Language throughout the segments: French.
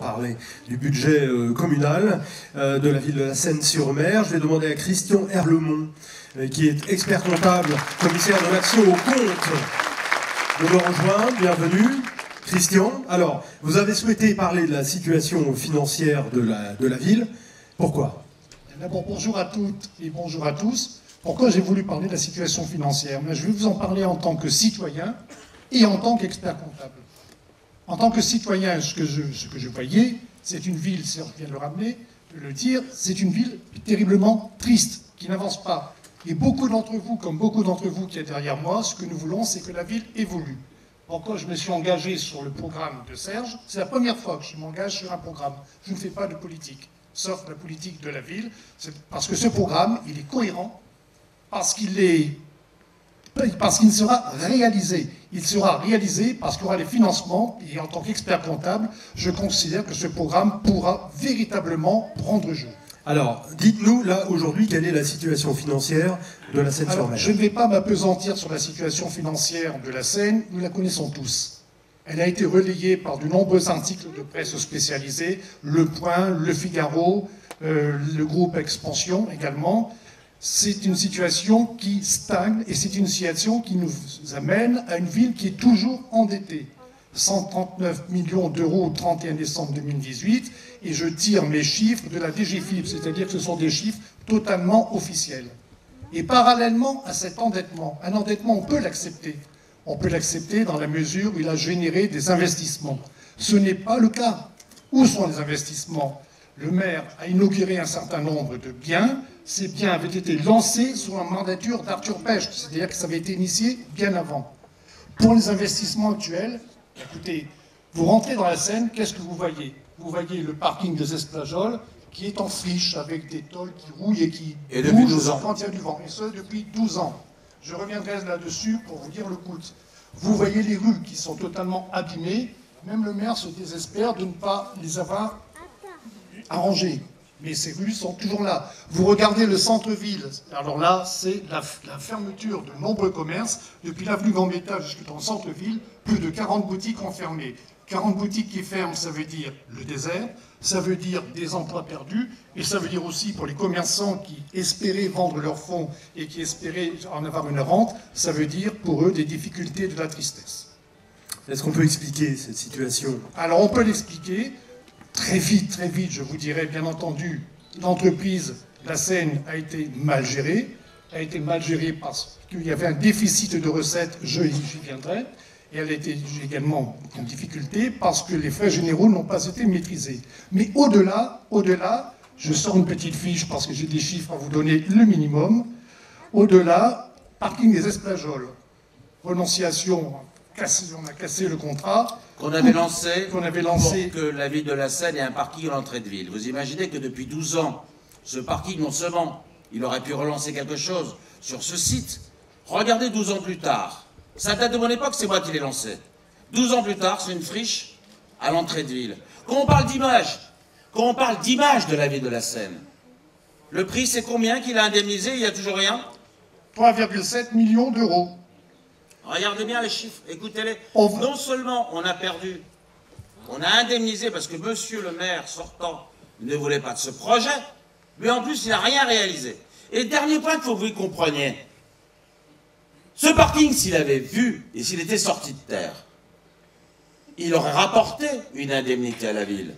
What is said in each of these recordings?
parler du budget communal de la ville de la Seine-sur-Mer. Je vais demander à Christian Herlemont, qui est expert comptable, commissaire de l'action au compte, de nous rejoindre. Bienvenue. Christian, alors, vous avez souhaité parler de la situation financière de la ville. Pourquoi? D'abord, bonjour à toutes et bonjour à tous. Pourquoi j'ai voulu parler de la situation financière? Mais je vais vous en parler en tant que citoyen et en tant qu'expert comptable. En tant que citoyen, ce que je voyais, c'est une ville, Serge vient de le ramener, de le dire, c'est une ville terriblement triste, qui n'avance pas. Et beaucoup d'entre vous, comme beaucoup d'entre vous qui est derrière moi, ce que nous voulons, c'est que la ville évolue. Pourquoi je me suis engagé sur le programme de Serge? C'est la première fois que je m'engage sur un programme. Je ne fais pas de politique, sauf la politique de la ville. C'est parce que ce programme, il est cohérent, parce qu'il sera réalisé. Il sera réalisé parce qu'il y aura les financements, et en tant qu'expert comptable, je considère que ce programme pourra véritablement prendre jour. Alors, dites-nous, là, aujourd'hui, quelle est la situation financière de la Seine-sur-Mer? Je ne vais pas m'apesantir sur la situation financière de la Seine, nous la connaissons tous. Elle a été relayée par de nombreux articles de presse spécialisés, Le Point, Le Figaro, le groupe Expansion également. C'est une situation qui stagne et c'est une situation qui nous amène à une ville qui est toujours endettée. 139 millions d'euros au 31 décembre 2018, et je tire mes chiffres de la DGFiP, c'est-à-dire que ce sont des chiffres totalement officiels. Et parallèlement à cet endettement, un endettement, on peut l'accepter. On peut l'accepter dans la mesure où il a généré des investissements. Ce n'est pas le cas. Où sont les investissements? Le maire a inauguré un certain nombre de biens. Ces biens avaient été lancés sous la mandature d'Arthur Pech, c'est-à-dire que ça avait été initié bien avant. Pour les investissements actuels, écoutez, vous rentrez dans la Seine, qu'est-ce que vous voyez? Vous voyez le parking des Esplageoles qui est en friche avec des tôles qui rouillent et qui bougent quand il y a du vent. Et ce, depuis 12 ans. Je reviendrai là-dessus pour vous dire le coût. Vous voyez les rues qui sont totalement abîmées. Même le maire se désespère de ne pas les avoir arrangées. Mais ces rues sont toujours là. Vous regardez le centre-ville. Alors là, c'est la fermeture de nombreux commerces. Depuis l'avenue Gambetta jusqu'au centre-ville, plus de 40 boutiques ont fermé. 40 boutiques qui ferment, ça veut dire le désert, ça veut dire des emplois perdus, et ça veut dire aussi pour les commerçants qui espéraient vendre leurs fonds et qui espéraient en avoir une rente, ça veut dire pour eux des difficultés, de la tristesse. Est-ce qu'on peut expliquer cette situation? Alors on peut l'expliquer. Très vite, je vous dirais, bien entendu, l'entreprise, la Seine, a été mal gérée parce qu'il y avait un déficit de recettes, j'y viendrai, et elle a été également en difficulté parce que les frais généraux n'ont pas été maîtrisés. Mais au-delà, je sors une petite fiche parce que j'ai des chiffres à vous donner, le minimum. Au-delà, parking des Esplageoles, renonciation, on a cassé le contrat. Qu'on avait lancé pour que la ville de la Seine ait un parking à l'entrée de ville. Vous imaginez que depuis 12 ans, ce parking, non seulement il aurait pu relancer quelque chose sur ce site, regardez 12 ans plus tard, ça date de mon époque, c'est moi qui l'ai lancé. 12 ans plus tard, c'est une friche à l'entrée de ville. Quand on parle d'image de la ville de la Seine, le prix c'est combien qu'il a indemnisé? Il n'y a toujours rien? 3,7 millions d'euros. Regardez bien les chiffres, écoutez-les. Non seulement on a perdu, on a indemnisé parce que monsieur le maire sortant ne voulait pas de ce projet, mais en plus il n'a rien réalisé. Et dernier point qu'il faut que vous compreniez, ce parking, s'il avait vu et s'il était sorti de terre, il aurait rapporté une indemnité à la ville.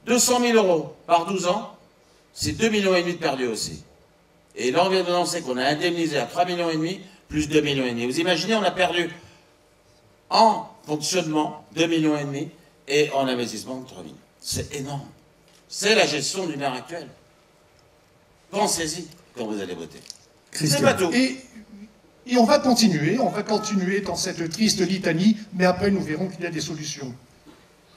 200 000 euros par 12 ans, c'est 2,5 millions de perdus aussi. Et là on vient de lancer qu'on a indemnisé à 3,5 millions, plus 2,5 millions. Vous imaginez, on a perdu en fonctionnement 2,5 millions et en investissement 3 millions. C'est énorme. C'est la gestion du maire actuel. Pensez-y quand vous allez voter. C'est pas tout. Et on va continuer dans cette triste litanie, mais après nous verrons qu'il y a des solutions.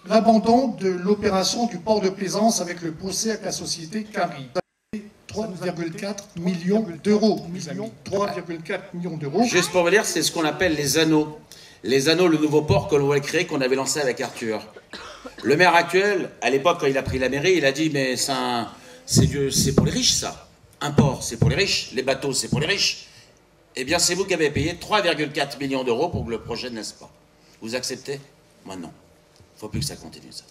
L'abandon de l'opération du port de plaisance avec le procès avec la société Cari. 3,4 millions d'euros, mes amis. 3,4 millions d'euros. Juste pour vous dire, c'est ce qu'on appelle les anneaux. Les anneaux, le nouveau port que l'on voulait créer, qu'on avait lancé avec Arthur. Le maire actuel, à l'époque, quand il a pris la mairie, il a dit, mais c'est pour les riches, ça. Un port, c'est pour les riches. Les bateaux, c'est pour les riches. Eh bien, c'est vous qui avez payé 3,4 millions d'euros pour que le projet ne naisse pas. Vous acceptez? Moi, non. Il ne faut plus que ça continue, ça.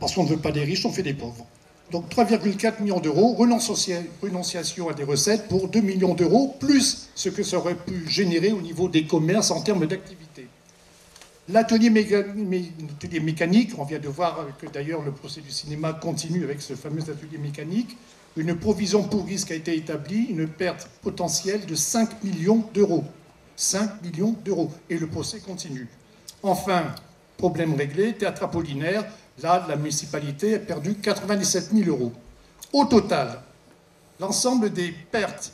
Parce qu'on ne veut pas des riches, on fait des pauvres. Donc 3,4 millions d'euros, renonciation à des recettes pour 2 millions d'euros, plus ce que ça aurait pu générer au niveau des commerces en termes d'activité. L'atelier mécanique, on vient de voir que d'ailleurs le procès du cinéma continue avec ce fameux atelier mécanique, une provision pour risque a été établie, une perte potentielle de 5 millions d'euros. 5 millions d'euros. Et le procès continue. Enfin, problème réglé, théâtre Apollinaire, là, la municipalité a perdu 97 000 euros. Au total, l'ensemble des pertes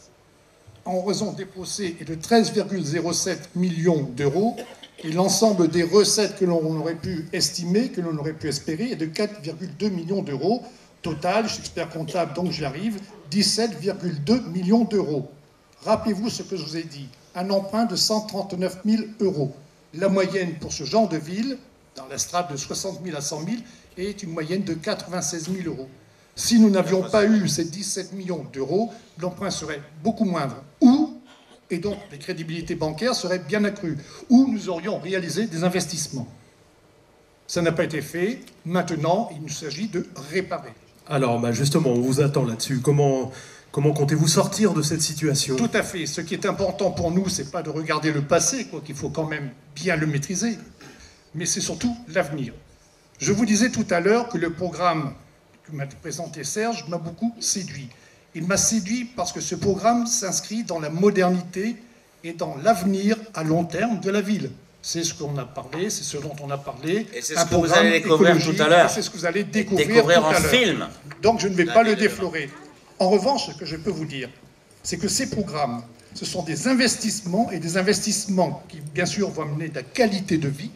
en raison des procès est de 13,07 millions d'euros et l'ensemble des recettes que l'on aurait pu estimer, que l'on aurait pu espérer, est de 4,2 millions d'euros. Total, je suis expert comptable, donc j'y arrive, 17,2 millions d'euros. Rappelez-vous ce que je vous ai dit, un emprunt de 139 000 euros. La moyenne pour ce genre de ville, dans la strate de 60 000 à 100 000, est une moyenne de 96 000 euros. Si nous n'avions pas eu ces 17 millions d'euros, l'emprunt serait beaucoup moindre. Et donc les crédibilités bancaires seraient bien accrues. Ou nous aurions réalisé des investissements. Ça n'a pas été fait. Maintenant, il nous s'agit de réparer. Alors, justement, on vous attend là-dessus. Comment comptez-vous sortir de cette situation? Tout à fait. Ce qui est important pour nous, c'est pas de regarder le passé, quoi, qu'il faut quand même bien le maîtriser, mais c'est surtout l'avenir. Je vous disais tout à l'heure que le programme que m'a présenté Serge m'a beaucoup séduit. Il m'a séduit parce que ce programme s'inscrit dans la modernité et dans l'avenir à long terme de la ville. C'est ce qu'on a parlé, c'est ce dont on a parlé. Et c'est ce que vous allez découvrir tout à l'heure. C'est ce que vous allez découvrir tout en à l'heure. film. Donc je ne vais pas le déflorer. En revanche, ce que je peux vous dire, c'est que ces programmes, ce sont des investissements, et des investissements qui, bien sûr, vont amener de la qualité de vie,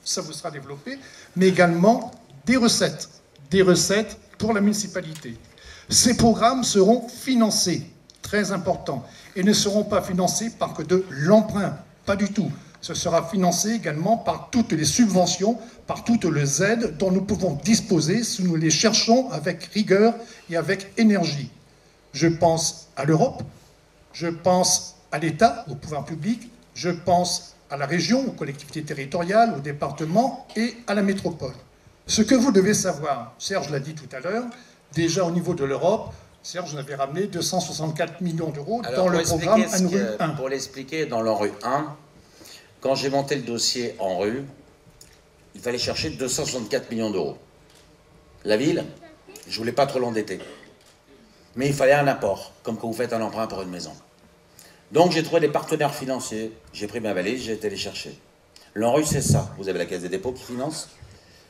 ça vous sera développé, mais également des recettes pour la municipalité. Ces programmes seront financés, très important, et ne seront pas financés par que de l'emprunt, pas du tout. Ce sera financé également par toutes les subventions, par toutes les aides dont nous pouvons disposer si nous les cherchons avec rigueur et avec énergie. Je pense à l'Europe, je pense à l'État, au pouvoir public, je pense à la région, aux collectivités territoriales, aux départements et à la métropole. Ce que vous devez savoir, Serge l'a dit tout à l'heure, déjà au niveau de l'Europe, Serge, vous avez ramené 264 millions d'euros dans le programme ANRU 1. Pour l'expliquer, dans l'ANRU 1, quand j'ai monté le dossier en rue, il fallait chercher 264 millions d'euros. La ville, je ne voulais pas trop l'endetter. Mais il fallait un apport, comme quand vous faites un emprunt pour une maison. Donc j'ai trouvé des partenaires financiers, j'ai pris ma valise, j'ai été les chercher. L'ANRU, c'est ça. Vous avez la Caisse des dépôts qui finance,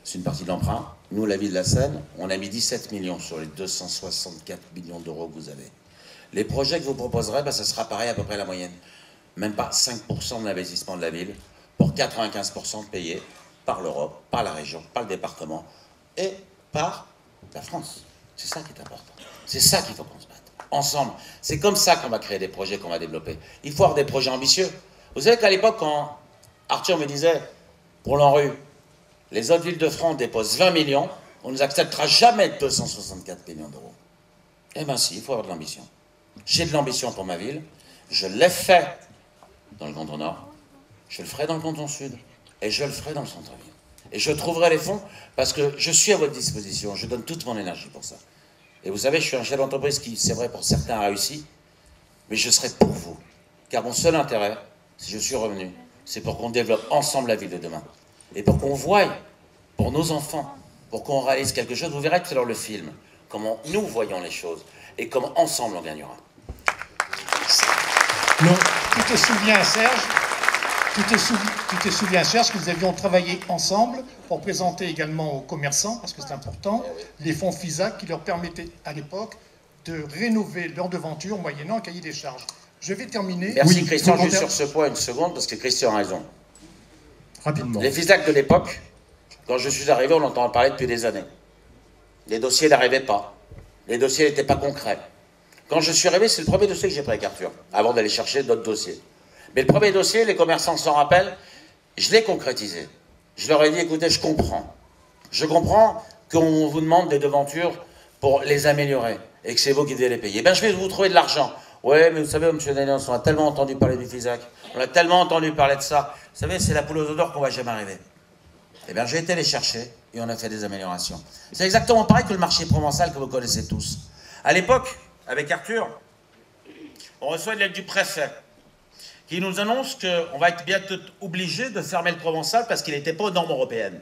c'est une partie de l'emprunt. Nous, la ville de la Seine, on a mis 17 millions sur les 264 millions d'euros que vous avez. Les projets que vous proposerez, ça sera pareil à peu près à la moyenne. Même pas 5% de l'investissement de la ville, pour 95% payé par l'Europe, par la région, par le département et par la France. C'est ça qui est important. C'est ça qu'il faut qu'on se batte. Ensemble. C'est comme ça qu'on va créer des projets, qu'on va développer. Il faut avoir des projets ambitieux. Vous savez qu'à l'époque, quand Arthur me disait, pour l'ANRU, les autres villes de France déposent 20 millions, on ne nous acceptera jamais 264 millions d'euros. Eh bien si, il faut avoir de l'ambition. J'ai de l'ambition pour ma ville, je l'ai fait dans le canton Nord, je le ferai dans le canton Sud, et je le ferai dans le centre-ville. Et je trouverai les fonds, parce que je suis à votre disposition, je donne toute mon énergie pour ça. Et vous savez, je suis un chef d'entreprise qui, c'est vrai, pour certains a réussi, mais je serai pour vous. Car mon seul intérêt, si je suis revenu, c'est pour qu'on développe ensemble la ville de demain. Et pour qu'on voie, pour nos enfants, pour qu'on réalise quelque chose. Vous verrez tout à l'heure le film, comment nous voyons les choses, et comment ensemble on gagnera. Non. Tu te souviens, Serge, que nous avions travaillé ensemble pour présenter également aux commerçants, parce que c'est important, les fonds FISAC qui leur permettaient à l'époque de rénover leur devanture moyennant un cahier des charges. Je vais terminer. Merci Christian, juste sur ce point une seconde, parce que Christian a raison. Rapidement. Les FISAC de l'époque, quand je suis arrivé, on entend parler depuis des années. Les dossiers n'arrivaient pas. Les dossiers n'étaient pas concrets. Quand je suis arrivé, c'est le premier dossier que j'ai pris avec Arthur, avant d'aller chercher d'autres dossiers. Mais le premier dossier, les commerçants s'en rappellent, je l'ai concrétisé. Je leur ai dit, écoutez, je comprends. Je comprends qu'on vous demande des devantures pour les améliorer, et que c'est vous qui devez les payer. Ben, je vais vous trouver de l'argent. Ouais, mais vous savez, M. Daniels, on a tellement entendu parler du FISAC, on a tellement entendu parler de ça. Vous savez, c'est la poule aux œufs d'or qu'on va jamais arriver. Eh bien, j'ai été les chercher et on a fait des améliorations. C'est exactement pareil que le marché provençal que vous connaissez tous. À l'époque, avec Arthur, on reçoit une lettre du préfet qui nous annonce qu'on va être bientôt obligé de fermer le Provençal parce qu'il n'était pas aux normes européennes.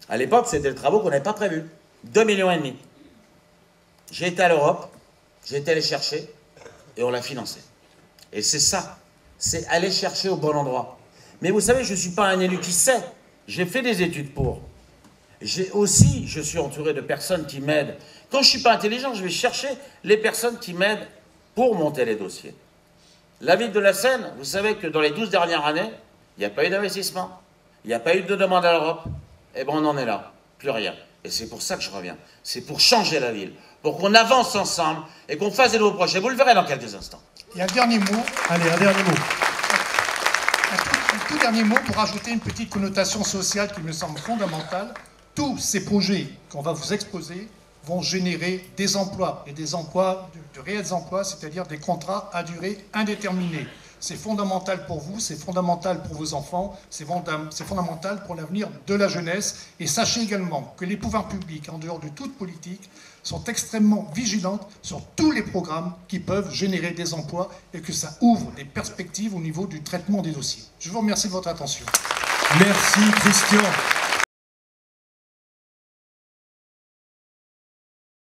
À l'époque, c'était des travaux qu'on n'avait pas prévus. 2,5 millions. J'ai été à l'Europe, j'ai été les chercher et on l'a financé. Et c'est ça, c'est aller chercher au bon endroit. Mais vous savez, je ne suis pas un élu qui sait. J'ai fait des études pour. Je suis entouré de personnes qui m'aident. Quand je ne suis pas intelligent, je vais chercher les personnes qui m'aident pour monter les dossiers. La ville de la Seine, vous savez que dans les 12 dernières années, il n'y a pas eu d'investissement, il n'y a pas eu de demande à l'Europe. Eh bien, on en est là, plus rien. Et c'est pour ça que je reviens. C'est pour changer la ville, pour qu'on avance ensemble et qu'on fasse des nouveaux projets. Vous le verrez dans quelques instants. Il y a un dernier mot. Allez, un dernier mot. Un tout dernier mot pour ajouter une petite connotation sociale qui me semble fondamentale. Tous ces projets qu'on va vous exposer vont générer des emplois, et des emplois, de réels emplois, c'est-à-dire des contrats à durée indéterminée. C'est fondamental pour vous, c'est fondamental pour vos enfants, c'est fondamental pour l'avenir de la jeunesse. Et sachez également que les pouvoirs publics, en dehors de toute politique, sont extrêmement vigilants sur tous les programmes qui peuvent générer des emplois et que ça ouvre des perspectives au niveau du traitement des dossiers. Je vous remercie de votre attention. Merci Christian.